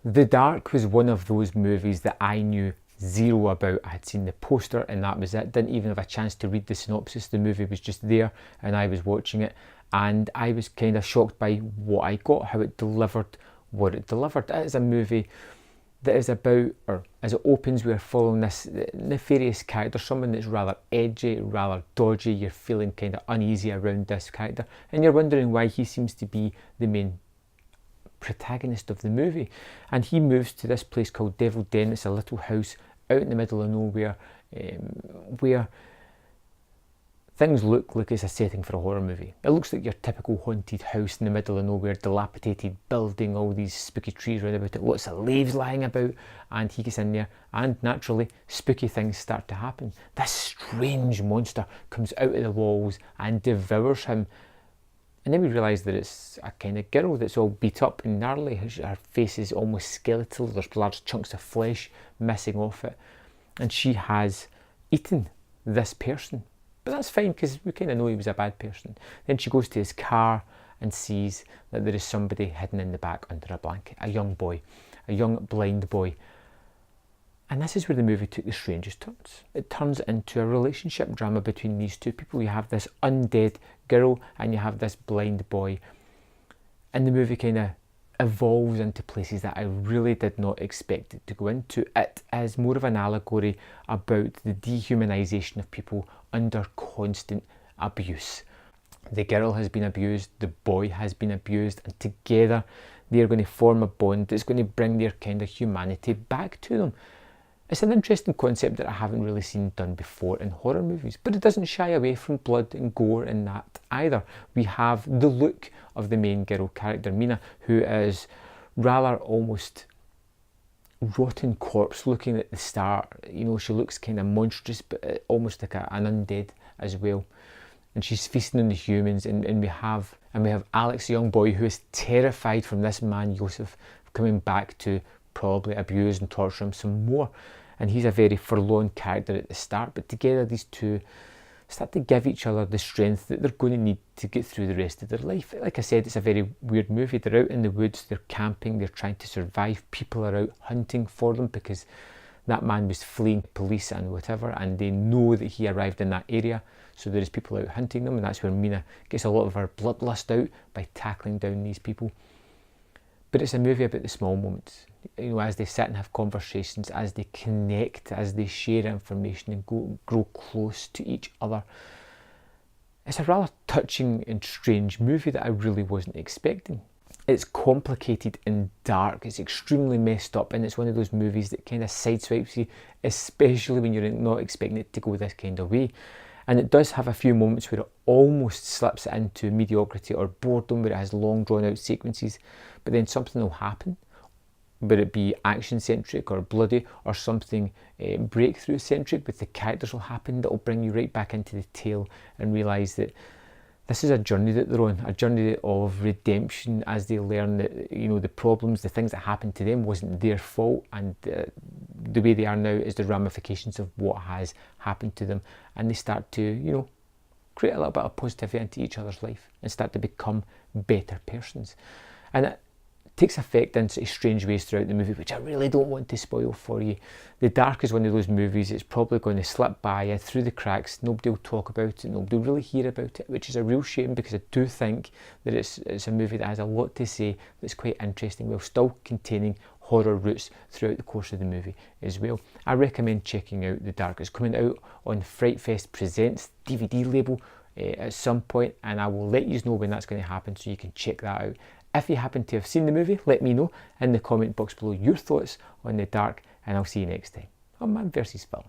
The Dark was one of those movies that I knew zero about. I had seen the poster and that was it. Didn't even have a chance to read the synopsis. The movie was just there and I was watching it, and I was kind of shocked by what I got, how it delivered what it delivered. It is a movie that is about, or as it opens, we're following this nefarious character, someone that's rather edgy, rather dodgy. You're feeling kind of uneasy around this character and you're wondering why he seems to be the main protagonist of the movie. And he moves to this place called Devil Den. It's a little house out in the middle of nowhere, where things look like it's a setting for a horror movie. It looks like your typical haunted house in the middle of nowhere, dilapidated building, all these spooky trees around about it, lots of leaves lying about, and he gets in there and naturally spooky things start to happen. This strange monster comes out of the walls and devours him. And then we realise that it's a kind of girl that's all beat up and gnarly. Her face is almost skeletal. There's large chunks of flesh missing off it. And she has eaten this person. But that's fine because we kind of know he was a bad person. Then she goes to his car and sees that there is somebody hidden in the back under a blanket. A young boy. A young blind boy. And this is where the movie took the strangest turns. It turns into a relationship drama between these two people. You have this undead girl and you have this blind boy. And the movie kind of evolves into places that I really did not expect it to go into. It is more of an allegory about the dehumanisation of people under constant abuse. The girl has been abused, the boy has been abused, and together they're going to form a bond that's going to bring their kind of humanity back to them. It's an interesting concept that I haven't really seen done before in horror movies, but it doesn't shy away from blood and gore in that either. We have the look of the main girl character, Mina, who is rather almost rotten corpse looking at the start. You know, she looks kind of monstrous, but almost like an undead as well. And she's feasting on the humans, and we have Alex, a young boy who is terrified from this man, Joseph, coming back to probably abuse and torture him some more. And he's a very forlorn character at the start, but together these two start to give each other the strength that they're going to need to get through the rest of their life. Like I said, it's a very weird movie. They're out in the woods, they're camping, they're trying to survive. People are out hunting for them because that man was fleeing police and whatever, and they know that he arrived in that area, so there's people out hunting them, and that's where Mina gets a lot of her bloodlust out by tackling down these people. But it's a movie about the small moments, you know, as they sit and have conversations, as they connect, as they share information and grow close to each other. It's a rather touching and strange movie that I really wasn't expecting. It's complicated and dark, it's extremely messed up, and it's one of those movies that kind of sideswipes you, especially when you're not expecting it to go this kind of way. And it does have a few moments where it almost slips into mediocrity or boredom, where it has long drawn out sequences, but then something will happen, whether it be action centric or bloody or something breakthrough centric with the characters will happen that will bring you right back into the tale and realise that this is a journey that they're on, a journey of redemption as they learn that, you know, the problems, the things that happened to them wasn't their fault, and the way they are now is the ramifications of what has happened to them, and they start to, you know, create a little bit of positivity into each other's life and start to become better persons. And it takes effect in sort of strange ways throughout the movie, which I really don't want to spoil for you. The Dark is one of those movies, it's probably going to slip by you through the cracks. Nobody will talk about it, nobody will really hear about it, which is a real shame, because I do think that it's a movie that has a lot to say, that's quite interesting, while still containing horror roots throughout the course of the movie as well. I recommend checking out The Dark. It's coming out on FrightFest Presents DVD label at some point, and I will let you know when that's going to happen so you can check that out. If you happen to have seen the movie, let me know in the comment box below your thoughts on The Dark, and I'll see you next time on Man vs. Film.